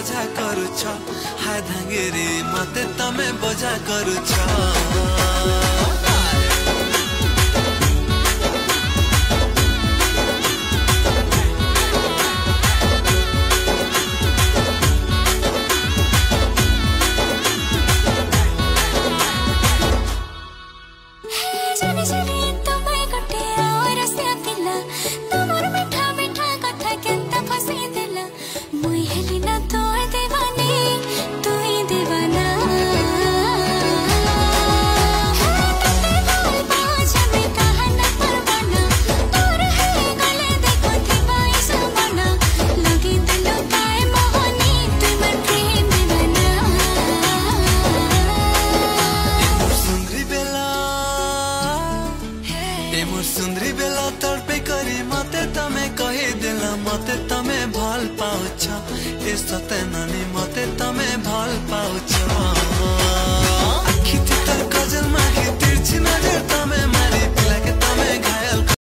बोझा करुछ हाय धांगेरी मते तमे बोझा करुछ सुंदरी बेला तड़पे करी मते तमे कही दिला मते तमे भल पाउछ ए सते नानी मते तमे भल पाउछ।